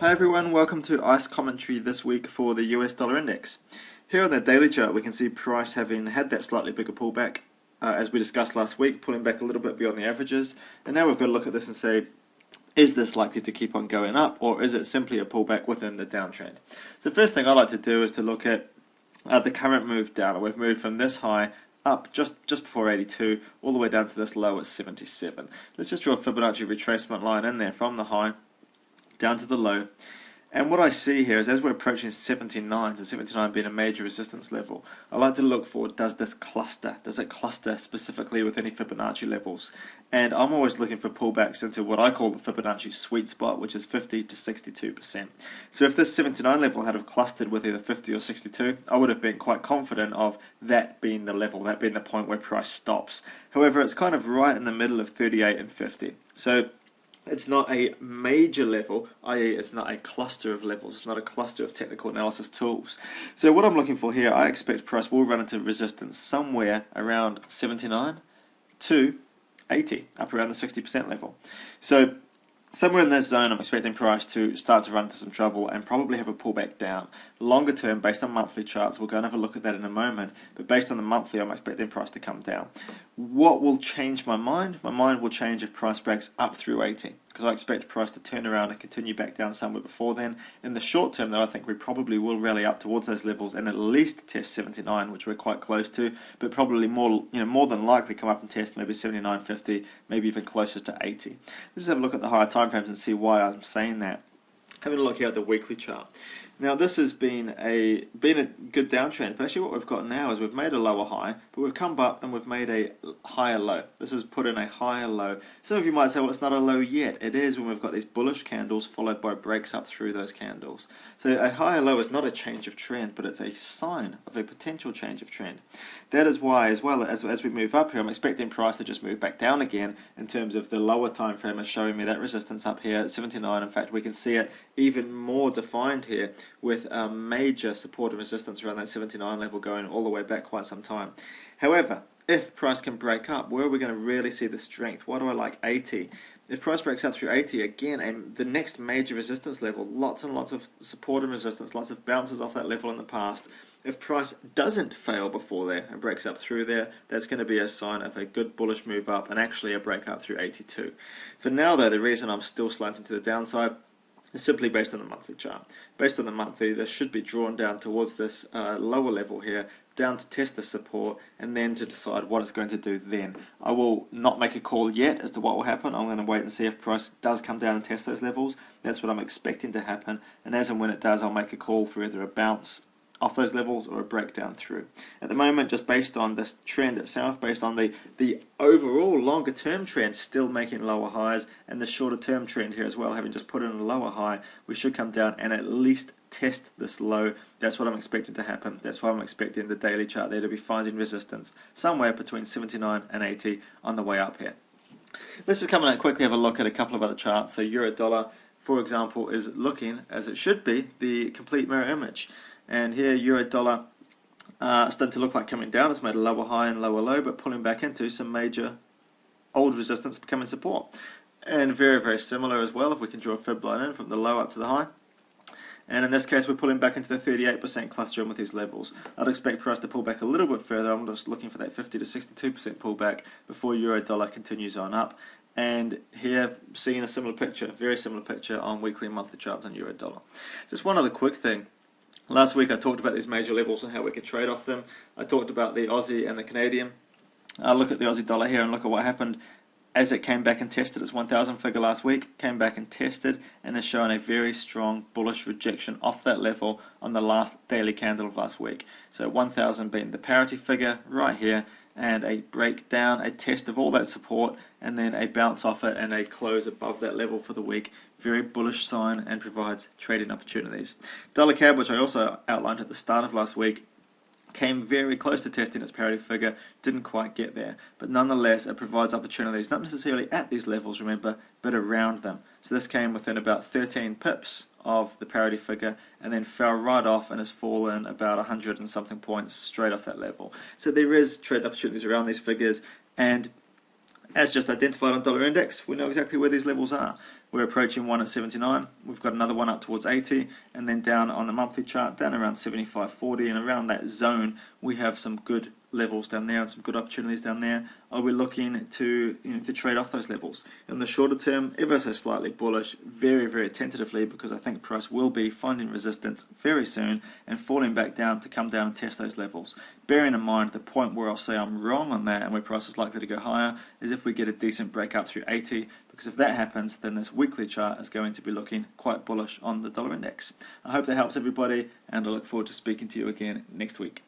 Hi everyone, welcome to ICE commentary this week for the US dollar index. Here on the daily chart we can see price having had that slightly bigger pullback as we discussed last week, pulling back a little bit beyond the averages, and now we've got to look at this and say, is this likely to keep on going up, or is it simply a pullback within the downtrend? So the first thing I like to do is to look at the current move down. We've moved from this high up just before 82 all the way down to this low at 77. Let's just draw a Fibonacci retracement line in there from the high down to the low, and what I see here is as we're approaching 79, so 79 being a major resistance level, I like to look for, does this cluster? Does it cluster specifically with any Fibonacci levels? And I'm always looking for pullbacks into what I call the Fibonacci sweet spot, which is 50 to 62%. So if this 79 level had have clustered with either 50 or 62, I would have been quite confident of that being the level, that being the point where price stops. However, it's kind of right in the middle of 38 and 50. So it's not a major level, i.e. it's not a cluster of levels, it's not a cluster of technical analysis tools. So what I'm looking for here, I expect price will run into resistance somewhere around 79 to 80, up around the 60% level. So somewhere in this zone I'm expecting price to start to run into some trouble and probably have a pullback down. Longer term, based on monthly charts, we'll go and have a look at that in a moment, but based on the monthly I'm expecting price to come down. What will change my mind? My mind will change if price breaks up through 80, because I expect price to turn around and continue back down somewhere before then. In the short term though, I think we probably will rally up towards those levels and at least test 79, which we're quite close to, but probably more than likely come up and test maybe 79.50, maybe even closer to 80. Let's have a look at the higher time frames and see why I'm saying that. Having a look here at the weekly chart. Now this has been a good downtrend, but actually what we've got now is we've made a lower high, but we've come up and we've made a higher low. This has put in a higher low. Some of you might say, well, it's not a low yet. It is when we've got these bullish candles followed by breaks up through those candles. So a higher low is not a change of trend, but it's a sign of a potential change of trend. That is why, as well as we move up here, I'm expecting price to just move back down again in terms of the lower time frame is showing me that resistance up here at 79. In fact, we can see it even more defined here with a major support and resistance around that 79 level going all the way back quite some time. However, if price can break up, where are we going to really see the strength? Why do I like 80? If price breaks up through 80 again, and the next major resistance level, lots and lots of support and resistance, lots of bounces off that level in the past. If price doesn't fail before there and breaks up through there, that's going to be a sign of a good bullish move up and actually a breakout through 82. For now though, the reason I'm still slanting to the downside is simply based on the monthly chart. Based on the monthly, this should be drawn down towards this lower level here, down to test the support, and then to decide what it's going to do then. I will not make a call yet as to what will happen. I'm going to wait and see if price does come down and test those levels. That's what I'm expecting to happen, and as and when it does, I'll make a call for either a bounce off those levels or a breakdown through. At the moment, just based on this trend itself, based on the overall longer term trend still making lower highs, and the shorter term trend here as well, having just put in a lower high, we should come down and at least test this low. That's what I'm expecting to happen. That's why I'm expecting the daily chart there to be finding resistance somewhere between 79 and 80 on the way up here. Let's just come in and quickly have a look at a couple of other charts. So euro dollar, for example, is looking as it should be, the complete mirror image. And here euro dollar starting to look like coming down. It's made a lower high and lower low, but pulling back into some major old resistance becoming support. And very, very similar as well, if we can draw a fib line in from the low up to the high. And in this case, we're pulling back into the 38% cluster in with these levels. I'd expect price to pull back a little bit further. I'm just looking for that 50 to 62% pullback before euro dollar continues on up. And here, seeing a similar picture, very similar picture on weekly and monthly charts on euro dollar. Just one other quick thing. Last week I talked about these major levels and how we could trade off them. I talked about the Aussie and the Canadian. Look at the Aussie dollar here and look at what happened as it came back and tested its 1,000 figure last week, came back and tested, and has shown a very strong bullish rejection off that level on the last daily candle of last week. So 1,000 being the parity figure right here, and a breakdown, a test of all that support, and then a bounce off it and a close above that level for the week. Very bullish sign and provides trading opportunities. Dollar CAD, which I also outlined at the start of last week, came very close to testing its parity figure, didn't quite get there, but nonetheless it provides opportunities, not necessarily at these levels, remember, but around them. So this came within about 13 pips of the parity figure and then fell right off and has fallen about 100 and something points straight off that level. So there is trade opportunities around these figures, and As just identified on dollar index, we know exactly where these levels are. We're approaching one at 79, we've got another one up towards 80, and then down on the monthly chart, down around 75.40, and around that zone, we have some good levels down there and some good opportunities down there. Are we looking to to trade off those levels? In the shorter term, ever so slightly bullish, very, very tentatively, because I think price will be finding resistance very soon and falling back down to come down and test those levels. Bearing in mind the point where I'll say I'm wrong on that and where price is likely to go higher is if we get a decent breakout through 80, because if that happens, then this weekly chart is going to be looking quite bullish on the dollar index. I hope that helps everybody, and I look forward to speaking to you again next week.